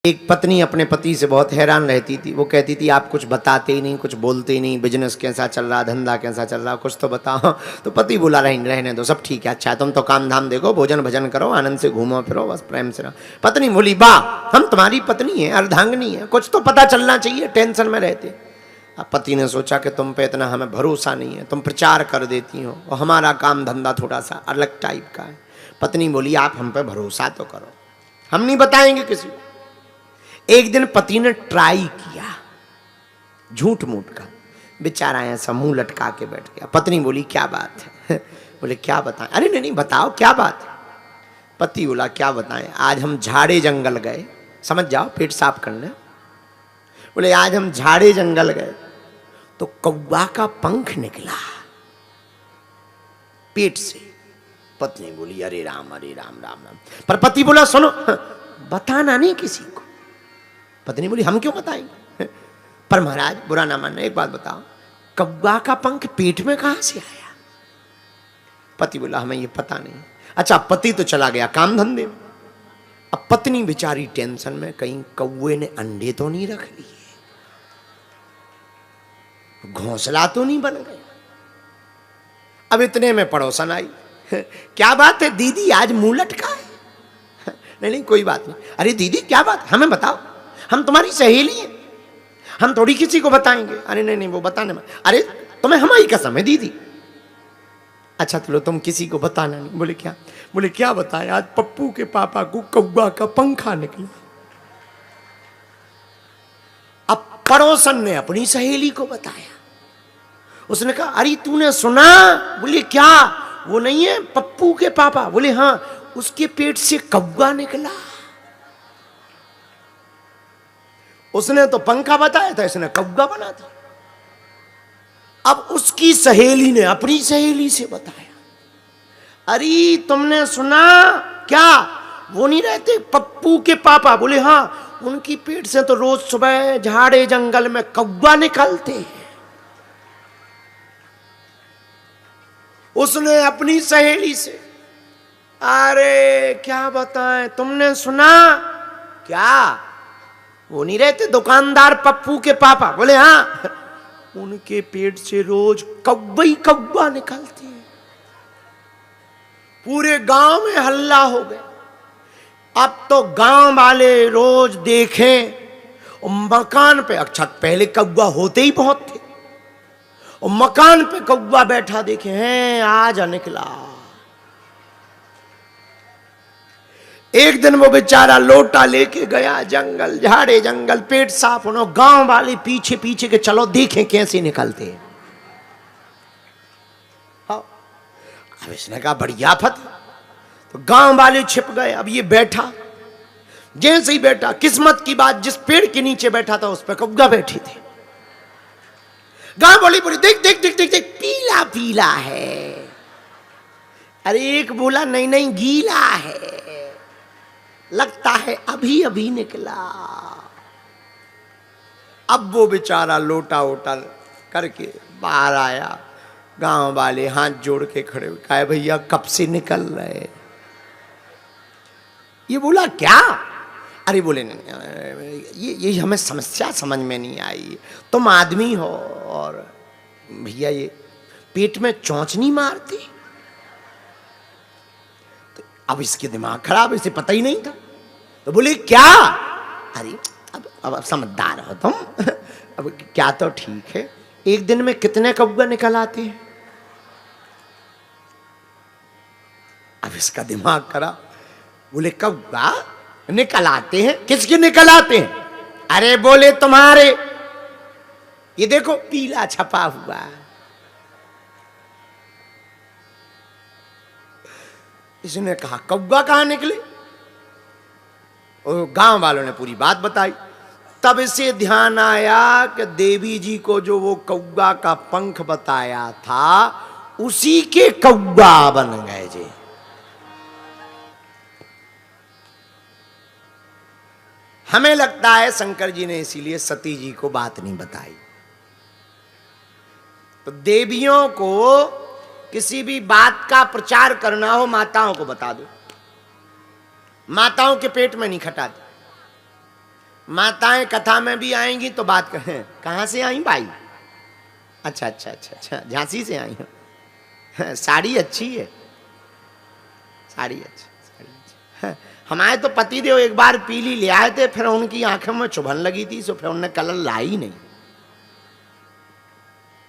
एक पत्नी अपने पति से बहुत हैरान रहती थी। वो कहती थी आप कुछ बताते ही नहीं, कुछ बोलते ही नहीं, बिजनेस कैसा चल रहा, धंधा कैसा चल रहा, कुछ तो बताओ। तो पति बोला रहने दो, सब ठीक है, अच्छा तुम तो काम धाम देखो, भोजन भजन करो, आनंद से घूमो फिरो, बस प्रेम से रहो। पत्नी बोली वाह, हम तुम्हारी पत्नी है, अर्धांगिनी है, कुछ तो पता चलना चाहिए, टेंशन में रहते। अब पति ने सोचा कि तुम पे इतना हमें भरोसा नहीं है, तुम प्रचार कर देती हो और हमारा काम धंधा थोड़ा सा अलग टाइप का है। पत्नी बोली आप हम पे भरोसा तो करो, हम नहीं बताएंगे किसी को। एक दिन पति ने ट्राई किया, झूठ मूठ का, बेचारा ऐसा मुंह लटका के बैठ गया। पत्नी बोली क्या बात है? बोले क्या बताएं? अरे नहीं बताओ क्या बात है। पति बोला क्या बताएं, आज हम झाड़े जंगल गए, समझ जाओ पेट साफ करने। बोले आज हम झाड़े जंगल गए तो कौवा का पंख निकला पेट से। पत्नी बोली अरे राम राम राम। पर पति बोला सुनो, बताना नहीं किसी को। पत्नी बोली हम क्यों बताएंगे? पर महाराज बुरा ना मानना, एक बात बताओ, कौवा का पंख पेट में कहां से आया? पति बोला हमें ये पता नहीं। अच्छा, पति तो चला गया काम धंधे में। अब पत्नी बेचारी टेंशन में, कहीं कौवे ने अंडे तो नहीं रख लिए, घोंसला तो नहीं बन गया। अब इतने में पड़ोसन आई, क्या बात है दीदी आज मुंह लटका है? नहीं कोई बात नहीं। अरे दीदी क्या बात, हमें बताओ, हम तुम्हारी सहेली हैं, हम थोड़ी किसी को बताएंगे। अरे नहीं वो बताने में, अरे तुम्हें हमारी कसम है दीदी। अच्छा चलो तुम किसी को बताना नहीं। बोले क्या? बोले क्या बताएं, आज पप्पू के पापा को कौवा का पंखा निकला। अब पड़ोसन ने अपनी सहेली को बताया। उसने कहा अरे तूने सुना? बोले क्या? वो नहीं है पप्पू के पापा? बोले हाँ, उसके पेट से कौवा निकला। उसने तो पंखा बताया था, इसने कौवा बना दिया। अब उसकी सहेली ने अपनी सहेली से बताया, अरे तुमने सुना क्या? वो नहीं रहते पप्पू के पापा? बोले हाँ, उनकी पेट से तो रोज सुबह झाड़े जंगल में कौवा निकलते हैं। उसने अपनी सहेली से, अरे क्या बताएं, तुमने सुना क्या? वो नहीं रहते दुकानदार पप्पू के पापा? बोले हाँ, उनके पेट से रोज कौवा ही कौवा निकलते हैं। पूरे गांव में हल्ला हो गया। अब तो गांव वाले रोज देखें मकान पे, अच्छा पहले कौवा होते ही बहुत थे, और मकान पे कौवा बैठा देखे हैं, आज निकला। एक दिन वो बेचारा लोटा लेके गया जंगल, झाड़े जंगल, पेट साफ होना, गांव वाले पीछे पीछे के चलो देखें कैसे निकलते हैं। हाँ, अब इसने कहा बड़ी आफत। तो गांव वाले छिप गए। अब ये बैठा, जैसे ही बैठा, किस्मत की बात, जिस पेड़ के नीचे बैठा था उस पर कौवा बैठी थी। गांव वाली बोली देख देख देख देख देख, पीला पीला है। अरे एक बोला नहीं गीला है, लगता है अभी अभी निकला। अब वो बेचारा लोटा वोटा करके बाहर आया। गांव वाले हाथ जोड़ के खड़े हुए, कहा भैया कब से निकल रहे? ये बोला क्या? अरे बोले नहीं, ये हमें समस्या समझ में नहीं आई। तुम आदमी हो और भैया ये पेट में चोंच नहीं मारती? तो अब इसके दिमाग खराब, इसे पता ही नहीं था। तो बोले क्या? अरे अब समझदार हो तुम। अब क्या तो ठीक है, एक दिन में कितने कौवा निकल आते हैं? अब इसका दिमाग खराब। बोले कौवा निकल आते हैं? किसके निकल आते हैं? अरे बोले तुम्हारे, ये देखो पीला छपा हुआ है। इसने कहा कौवा कहां निकले? और गांव वालों ने पूरी बात बताई। तब इसे ध्यान आया कि देवी जी को जो वो कौवा का पंख बताया था, उसी के कौवा बन गए जी। हमें लगता है शंकर जी ने इसीलिए सती जी को बात नहीं बताई। तो देवियों को किसी भी बात का प्रचार करना हो, माताओं को बता दो, माताओं के पेट में नहीं खटाती। माताएं कथा में भी आएंगी तो बात कहें, कहाँ से आई भाई? अच्छा अच्छा अच्छा अच्छा, झांसी से आई हूँ। साड़ी अच्छी है, साड़ी अच्छी, साड़ी अच्छी। हमारे तो पति देव एक बार पीली ले आए थे, फिर उनकी आंखों में चुभन लगी थी, सो फिर उन्होंने कलर लाई नहीं।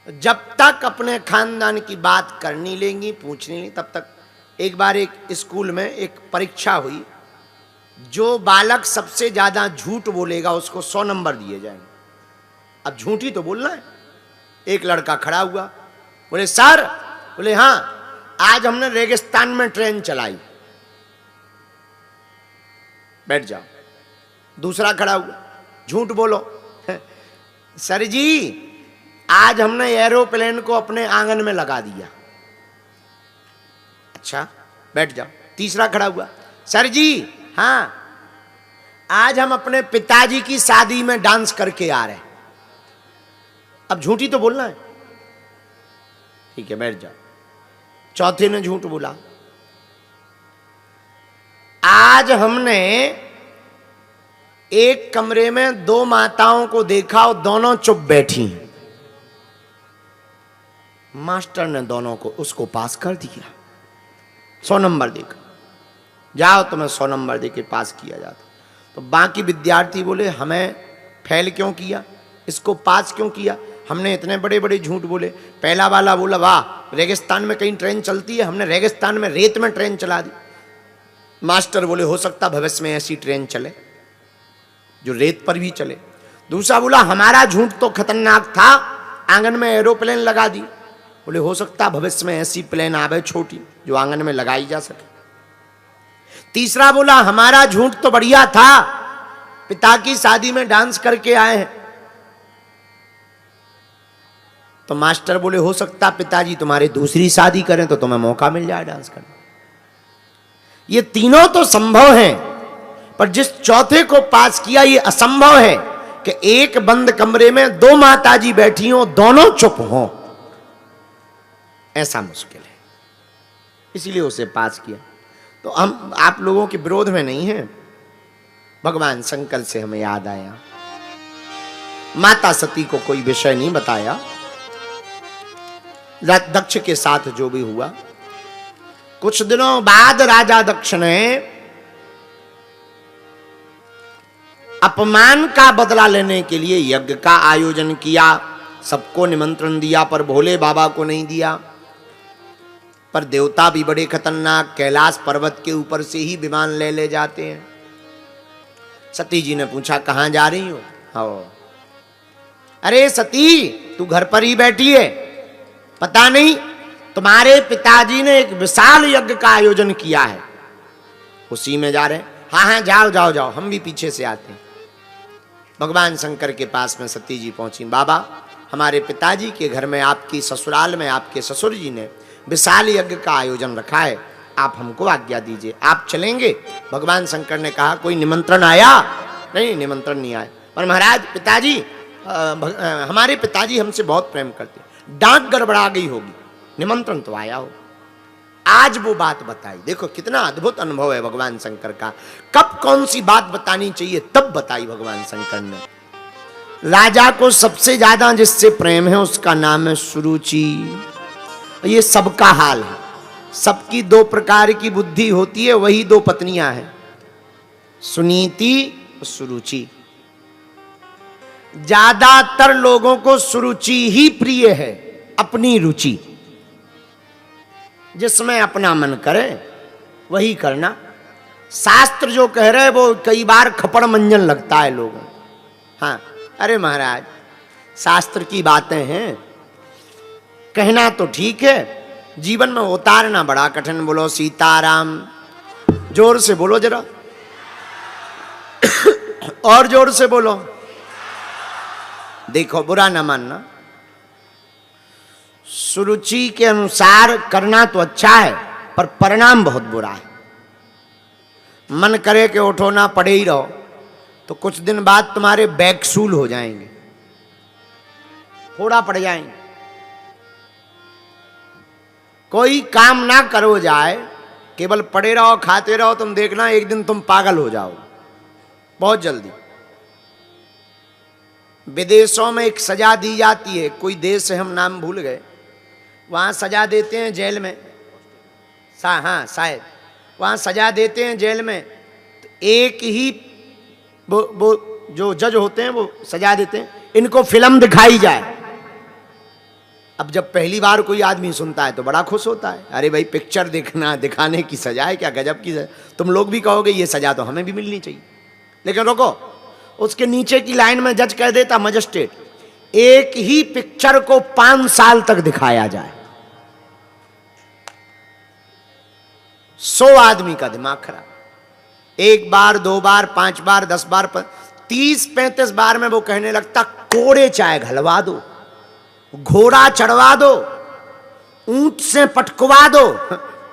जब तक अपने खानदान की बात करनी लेंगी, पूछनी नहीं, तब तक। एक बार एक स्कूल में एक परीक्षा हुई, जो बालक सबसे ज्यादा झूठ बोलेगा उसको 100 नंबर दिए जाएंगे। अब झूठी तो बोलना है। एक लड़का खड़ा हुआ, बोले सर, बोले हाँ, आज हमने रेगिस्तान में ट्रेन चलाई। बैठ जाओ। दूसरा खड़ा हुआ, झूठ बोलो। सर जी, आज हमने एरोप्लेन को अपने आंगन में लगा दिया। अच्छा, बैठ जाओ। तीसरा खड़ा हुआ, सर जी हाँ, आज हम अपने पिताजी की शादी में डांस करके आ रहे हैं। अब झूठी तो बोलना है, ठीक है, बैठ जाओ। चौथे ने झूठ बोला, आज हमने एक कमरे में 2 माताओं को देखा और दोनों चुप बैठी हैं। मास्टर ने दोनों को उसको पास कर दिया, 100 नंबर देकर। जाओ, तुम्हें 100 नंबर देके पास किया जाता। तो बाकी विद्यार्थी बोले हमें फेल क्यों किया, इसको पास क्यों किया, हमने इतने बड़े बड़े झूठ बोले। पहला वाला बोला वाह, रेगिस्तान में कहीं ट्रेन चलती है, हमने रेगिस्तान में रेत में ट्रेन चला दी। मास्टर बोले हो सकता भविष्य में ऐसी ट्रेन चले जो रेत पर भी चले। दूसरा बोला हमारा झूठ तो खतरनाक था, आंगन में एरोप्लेन लगा दी। बोले हो सकता भविष्य में ऐसी प्लेन आवे छोटी जो आंगन में लगाई जा सके। तीसरा बोला हमारा झूठ तो बढ़िया था, पिता की शादी में डांस करके आए हैं। तो मास्टर बोले हो सकता पिताजी तुम्हारे दूसरी शादी करें तो तुम्हें मौका मिल जाए डांस करने। ये तीनों तो संभव हैं, पर जिस चौथे को पास किया ये असंभव है कि एक बंद कमरे में 2 माताजी बैठी हो, दोनों चुप हो। ऐसा मुश्किल है, इसीलिए उसे पास किया। तो हम आप लोगों के विरोध में नहीं है। भगवान शंकर से हमें याद आया, माता सती को कोई विषय नहीं बताया। दक्ष के साथ जो भी हुआ, कुछ दिनों बाद राजा दक्ष ने अपमान का बदला लेने के लिए यज्ञ का आयोजन किया। सबको निमंत्रण दिया, पर भोले बाबा को नहीं दिया। पर देवता भी बड़े खतरनाक, कैलाश पर्वत के ऊपर से ही विमान ले जाते हैं। सती जी ने पूछा कहां जा रही हो? हाँ, अरे सती तू घर पर ही बैठी है, पता नहीं तुम्हारे पिताजी ने एक विशाल यज्ञ का आयोजन किया है, उसी में जा रहे हैं। हाँ हाँ जाओ जाओ जाओ, हम भी पीछे से आते हैं। भगवान शंकर के पास में सती जी पहुंची। बाबा, हमारे पिताजी के घर में, आपकी ससुराल में, आपके ससुर जी ने विशाल यज्ञ का आयोजन रखा है, आप हमको आज्ञा दीजिए, आप चलेंगे? भगवान शंकर ने कहा कोई निमंत्रण आया? नहीं, निमंत्रण नहीं आया। पर महाराज पिताजी, हमारे पिताजी हमसे बहुत प्रेम करते, डांट गड़बड़ा गई होगी, निमंत्रण तो आया हो। आज वो बात बताई। देखो कितना अद्भुत अनुभव है भगवान शंकर का। कब कौन सी बात बतानी चाहिए तब बताई भगवान शंकर ने। राजा को सबसे ज्यादा जिससे प्रेम है उसका नाम है सुरुचि। ये सबका हाल है, सबकी 2 प्रकार की बुद्धि होती है, वही 2 पत्नियां हैं, सुनीति और सुरुचि। ज्यादातर लोगों को सुरुचि ही प्रिय है, अपनी रुचि, जिसमें अपना मन करे वही करना। शास्त्र जो कह रहे वो कई बार खपड़ मंजन लगता है लोगों। हाँ, अरे महाराज शास्त्र की बातें हैं, कहना तो ठीक है, जीवन में उतारना बड़ा कठिन। बोलो सीताराम, जोर से बोलो जरा, और जोर से बोलो। देखो बुरा ना मानना, सुरुचि के अनुसार करना तो अच्छा है, पर परिणाम बहुत बुरा है। मन करे कि उठो ना पड़े ही रहो, तो कुछ दिन बाद तुम्हारे बैकसूल हो जाएंगे, फोड़ा पड़ जाएंगे। कोई काम ना करो जाए, केवल पड़े रहो खाते रहो, तुम देखना एक दिन तुम पागल हो जाओ बहुत जल्दी। विदेशों में एक सजा दी जाती है, कोई देश है हम नाम भूल गए, वहाँ सजा देते हैं जेल में, हाँ शायद वहाँ सजा देते हैं जेल में, तो एक ही वो जो जज होते हैं वो सजा देते हैं, इनको फिल्म दिखाई जाए। अब जब पहली बार कोई आदमी सुनता है तो बड़ा खुश होता है, अरे भाई पिक्चर देखना दिखाने की सजा है, क्या गजब की सजा। तुम लोग भी कहोगे ये सजा तो हमें भी मिलनी चाहिए। लेकिन रुको, उसके नीचे की लाइन में जज कह देता, मजिस्ट्रेट, एक ही पिक्चर को 5 साल तक दिखाया जाए। 100 आदमी का दिमाग खराब। 1 बार 2 बार 5 बार 10 बार 30-35 बार में वो कहने लगता, कोड़े चाय घलवा दो, घोड़ा चढ़वा दो, ऊंट से पटकवा दो,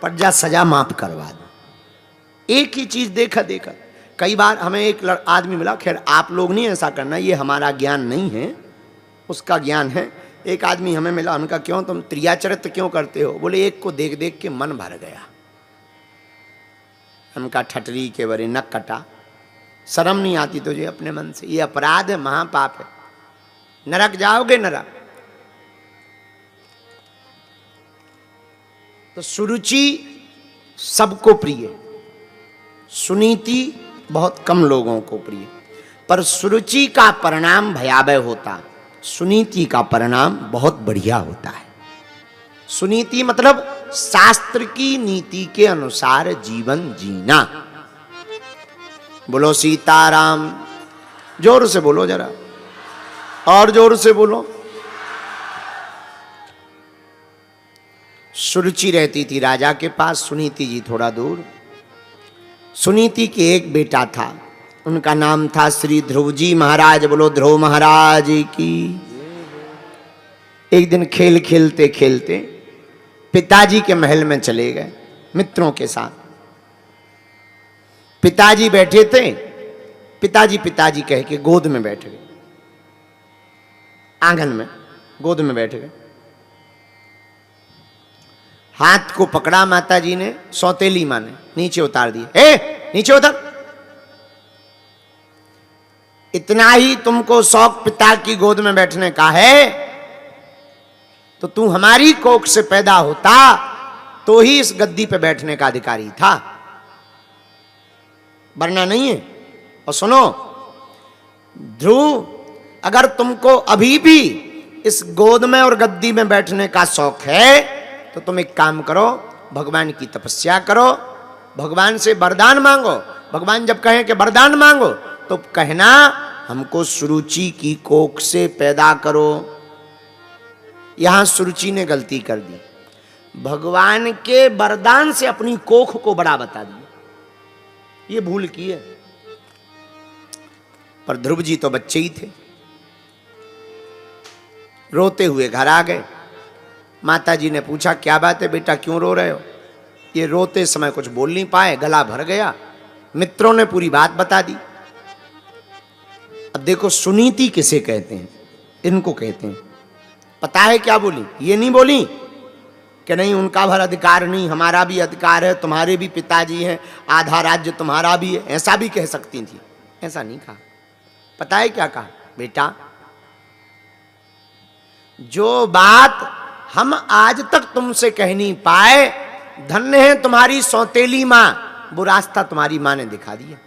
पर जा सजा माफ करवा दो। एक ही चीज देखा देखा। कई बार हमें एक आदमी मिला, खैर आप लोग नहीं ऐसा करना, ये हमारा ज्ञान नहीं है, उसका ज्ञान है। एक आदमी हमें मिला, उनका क्यों तुम त्रियाचरित्र क्यों करते हो? बोले एक को देख देख के मन भर गया। हमका ठटरी के बरे नक कटा, शर्म नहीं आती तुझे अपने मन से? ये अपराध है, महापाप है, नरक जाओगे नरक। तो सुरुचि सबको प्रिय, सुनीति बहुत कम लोगों को प्रिय, पर सुरुचि का परिणाम भयावह होता, सुनीति का परिणाम बहुत बढ़िया होता है। सुनीति मतलब शास्त्र की नीति के अनुसार जीवन जीना। बोलो सीताराम, जोर से बोलो जरा, और जोर से बोलो। सुरुचि रहती थी राजा के पास, सुनीति जी थोड़ा दूर। सुनीति के एक बेटा था, उनका नाम था श्री ध्रुव जी महाराज। बोलो ध्रुव महाराज की। एक दिन खेल खेलते खेलते पिताजी के महल में चले गए मित्रों के साथ। पिताजी बैठे थे, पिताजी पिताजी कह के गोद में बैठ गए, आंगन में गोद में बैठ गए। हाथ को पकड़ा माता जी ने, सौतेली माँ ने नीचे उतार दिए। ए नीचे उतर, इतना ही तुमको शौक पिता की गोद में बैठने का है तो तू हमारी कोख से पैदा होता तो ही इस गद्दी पे बैठने का अधिकारी था, वरना नहीं है। और सुनो ध्रुव, अगर तुमको अभी भी इस गोद में और गद्दी में बैठने का शौक है तो तुम एक काम करो, भगवान की तपस्या करो, भगवान से वरदान मांगो। भगवान जब कहें कि वरदान मांगो तो कहना हमको सुरुचि की कोख से पैदा करो। यहां सुरुचि ने गलती कर दी, भगवान के वरदान से अपनी कोख को बड़ा बता दिया, ये भूल की है। पर ध्रुव जी तो बच्चे ही थे, रोते हुए घर आ गए। माता जी ने पूछा क्या बात है बेटा, क्यों रो रहे हो? ये रोते समय कुछ बोल नहीं पाए, गला भर गया। मित्रों ने पूरी बात बता दी। अब देखो सुनीति किसे कहते हैं, इनको कहते हैं। पता है क्या बोली? ये नहीं बोली कि नहीं उनका भर अधिकार नहीं, हमारा भी अधिकार है, तुम्हारे भी पिताजी हैं, आधा राज्य तुम्हारा भी है, ऐसा भी कह सकती थी। ऐसा नहीं कहा। पता है क्या कहा? बेटा जो बात हम आज तक तुमसे कह नहीं पाए, धन्य है तुम्हारी सौतेली मां, वो रास्ता तुम्हारी मां ने दिखा दिया।